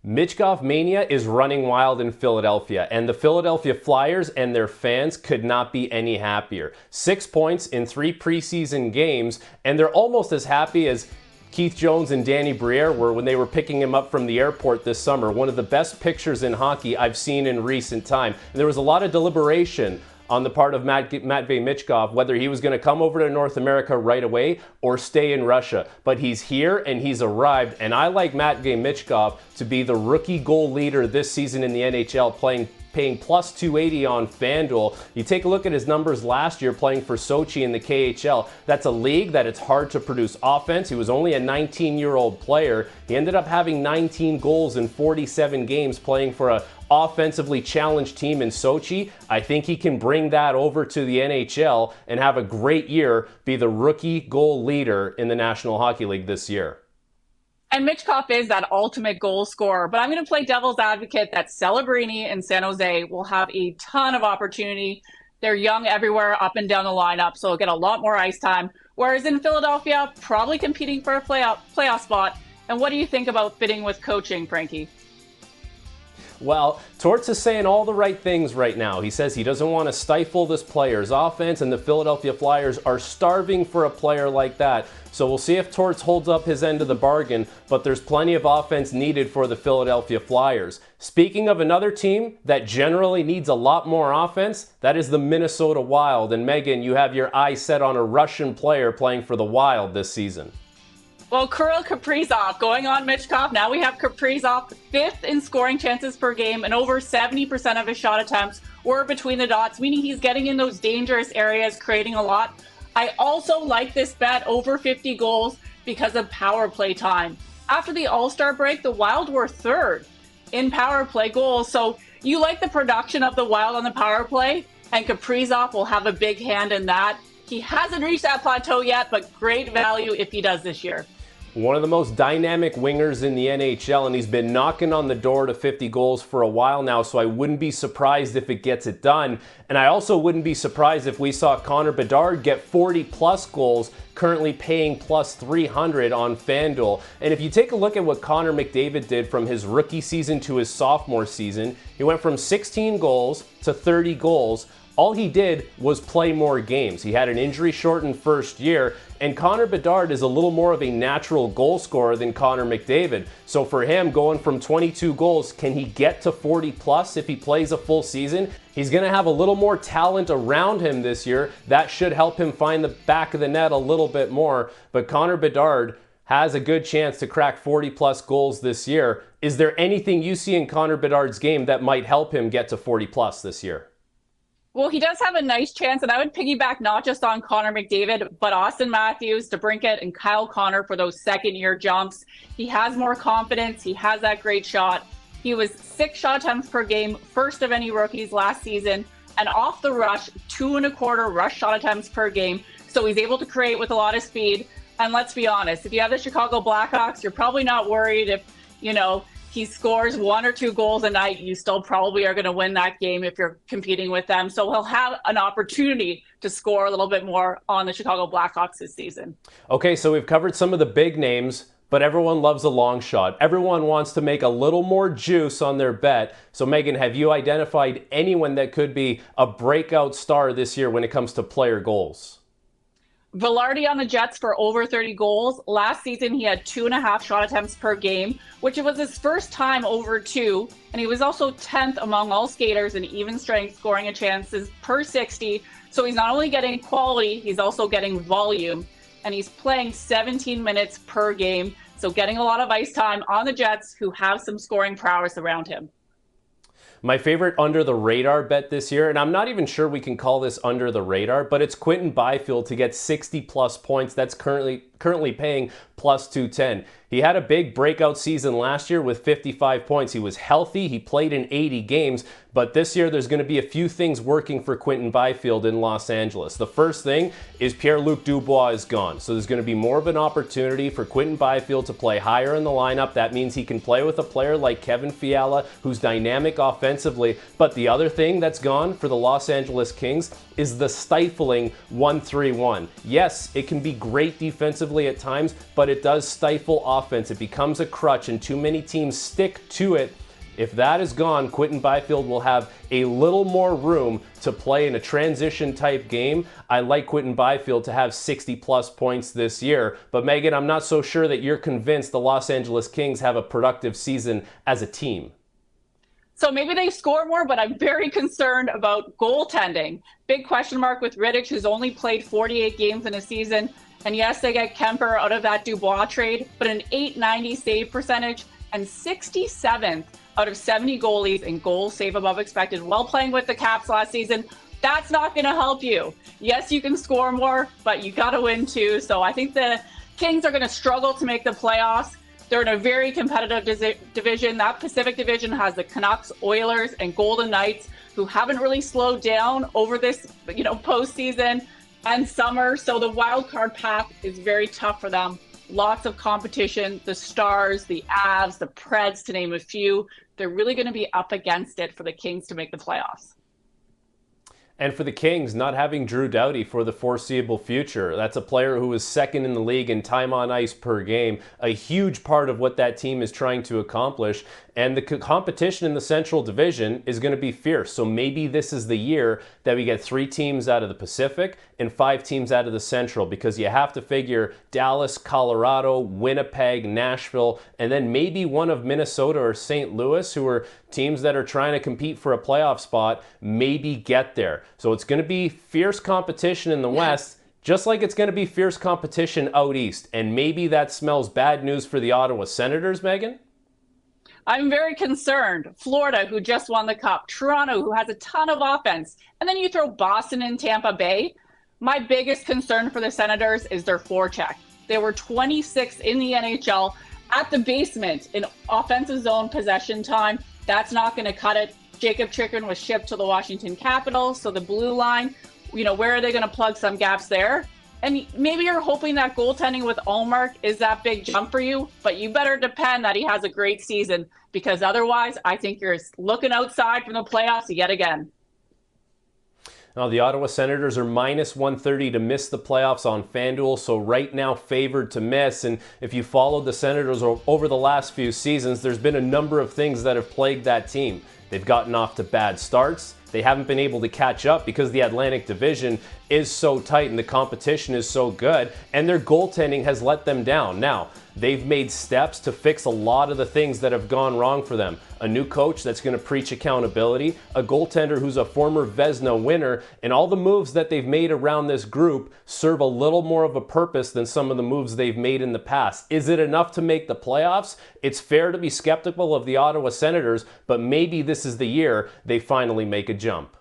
Michkov Mania is running wild in Philadelphia, and the Philadelphia Flyers and their fans could not be any happier. 6 points in 3 preseason games, and they're almost as happy as Keith Jones and Danny Briere were when they were picking him up from the airport this summer. One of the best pictures in hockey I've seen in recent time. And there was a lot of deliberation on the part of Matvei Michkov, whether he was going to come over to North America right away or stay in Russia. But he's here and he's arrived, and I like Matvei Michkov to be the rookie goal leader this season in the NHL, paying plus 280 on FanDuel. You take a look at his numbers last year playing for Sochi in the KHL. That's a league that it's hard to produce offense. He was only a 19-year-old player. He ended up having 19 goals in 47 games playing for a offensively challenged team in Sochi. I think he can bring that over to the NHL and have a great year, be the rookie goal leader in the National Hockey League this year. And Michkov is that ultimate goal scorer. But I'm going to play devil's advocate that Celebrini and San Jose will have a ton of opportunity. They're young everywhere, up and down the lineup, so they'll get a lot more ice time. Whereas in Philadelphia, probably competing for a playoff spot. And what do you think about fitting with coaching, Frankie? Well, Torts is saying all the right things right now. He says he doesn't want to stifle this player's offense, and the Philadelphia Flyers are starving for a player like that. So we'll see if Torts holds up his end of the bargain, but there's plenty of offense needed for the Philadelphia Flyers. Speaking of another team that generally needs a lot more offense, that is the Minnesota Wild. And Meghan, you have your eyes set on a Russian player playing for the Wild this season. Well, Kirill Kaprizov going on Michkov. Now we have Kaprizov 5th in scoring chances per game, and over 70% of his shot attempts were between the dots, meaning he's getting in those dangerous areas, creating a lot. I also like this bet over 50 goals because of power play time. After the All-Star break, the Wild were 3rd in power play goals. So you like the production of the Wild on the power play, and Kaprizov will have a big hand in that. He hasn't reached that plateau yet, but great value if he does this year. One of the most dynamic wingers in the NHL, and he's been knocking on the door to 50 goals for a while now, so I wouldn't be surprised if it gets it done. And I also wouldn't be surprised if we saw Connor Bedard get 40-plus goals, currently paying plus 300 on FanDuel. And if you take a look at what Connor McDavid did from his rookie season to his sophomore season, he went from 16 goals to 30 goals. All he did was play more games. He had an injury-shortened first year, and Connor Bedard is a little more of a natural goal scorer than Connor McDavid. So for him, going from 22 goals, can he get to 40-plus if he plays a full season? He's going to have a little more talent around him this year. That should help him find the back of the net a little bit more. But Connor Bedard has a good chance to crack 40-plus goals this year. Is there anything you see in Connor Bedard's game that might help him get to 40-plus this year? Well, he does have a nice chance, and I would piggyback not just on Connor McDavid, but Austin Matthews, DeBrincat, and Kyle Connor for those second-year jumps. He has more confidence. He has that great shot. He was 6 shot attempts per game, first of any rookies last season, and off the rush, 2.25 rush shot attempts per game. So he's able to create with a lot of speed. And let's be honest, if you have the Chicago Blackhawks, you're probably not worried if, he scores 1 or 2 goals a night, you still probably are going to win that game if you're competing with them. So he'll have an opportunity to score a little bit more on the Chicago Blackhawks this season. Okay, so we've covered some of the big names, but everyone loves a long shot. Everyone wants to make a little more juice on their bet. So Meghan, have you identified anyone that could be a breakout star this year when it comes to player goals? Velarde on the Jets for over 30 goals. Last season, he had 2.5 shot attempts per game, which was his first time over 2. And he was also 10th among all skaters in even strength scoring chances per 60. So he's not only getting quality, he's also getting volume. And he's playing 17 minutes per game. So getting a lot of ice time on the Jets, who have some scoring prowess around him. My favorite under the radar bet this year, and I'm not even sure we can call this under the radar, but it's Quinton Byfield to get 60-plus points. That's currently paying plus 210. He had a big breakout season last year with 55 points. He was healthy. He played in 80 games. But this year, there's going to be a few things working for Quinton Byfield in Los Angeles. The first thing is Pierre-Luc Dubois is gone. So there's going to be more of an opportunity for Quinton Byfield to play higher in the lineup. That means he can play with a player like Kevin Fiala, who's dynamic offensively. But the other thing that's gone for the Los Angeles Kings is the stifling 1-3-1. Yes, it can be great defensively defensively at times, but it does stifle offense. It becomes a crutch, and too many teams stick to it. If that is gone, Quinton Byfield will have a little more room to play in a transition type game. I like Quinton Byfield to have 60 plus points this year. But Meghan, I'm not so sure that you're convinced the Los Angeles Kings have a productive season as a team. So maybe they score more, but I'm very concerned about goaltending. Big question mark with Rittich, who's only played 48 games in a season. And yes, they get Kemper out of that Dubois trade, but an .890 save percentage and 67th out of 70 goalies in goals save above expected while playing with the Caps last season. That's not going to help you. Yes, you can score more, but you got to win too. So I think the Kings are going to struggle to make the playoffs. They're in a very competitive division. That Pacific Division has the Canucks, Oilers, and Golden Knights, who haven't really slowed down over this, postseason and summer. So the wild card path is very tough for them. Lots of competition. The Stars, the Avs, the Preds, to name a few. They're really going to be up against it for the Kings to make the playoffs. And for the Kings, not having Drew Doughty for the foreseeable future. That's a player who is second in the league in time on ice per game. A huge part of what that team is trying to accomplish. And the competition in the Central Division is going to be fierce. So maybe this is the year that we get 3 teams out of the Pacific and 5 teams out of the Central, because you have to figure Dallas, Colorado, Winnipeg, Nashville, and then maybe one of Minnesota or St. Louis, who are teams that are trying to compete for a playoff spot, maybe get there. So it's going to be fierce competition in the West, just like it's going to be fierce competition out East. And maybe that smells bad news for the Ottawa Senators, Meghan? I'm very concerned. Florida, who just won the Cup. Toronto, who has a ton of offense. And then you throw Boston and Tampa Bay. My biggest concern for the Senators is their forecheck. They were 26th in the NHL at the basement in offensive zone possession time. That's not going to cut it. Jacob Chikrin was shipped to the Washington Capitals. So the blue line, where are they going to plug some gaps there? And maybe you're hoping that goaltending with Ullmark is that big jump for you, but you better depend that he has a great season, because otherwise I think you're looking outside from the playoffs yet again. Now, the Ottawa Senators are minus 130 to miss the playoffs on FanDuel, so right now favored to miss. And if you followed the Senators over the last few seasons, there's been a number of things that have plagued that team. They've gotten off to bad starts. They haven't been able to catch up because the Atlantic Division is so tight and the competition is so good, and their goaltending has let them down. Now, they've made steps to fix a lot of the things that have gone wrong for them. A new coach that's going to preach accountability, a goaltender who's a former Vezina winner, and all the moves that they've made around this group serve a little more of a purpose than some of the moves they've made in the past. Is it enough to make the playoffs? It's fair to be skeptical of the Ottawa Senators, but maybe this is the year they finally make a jump.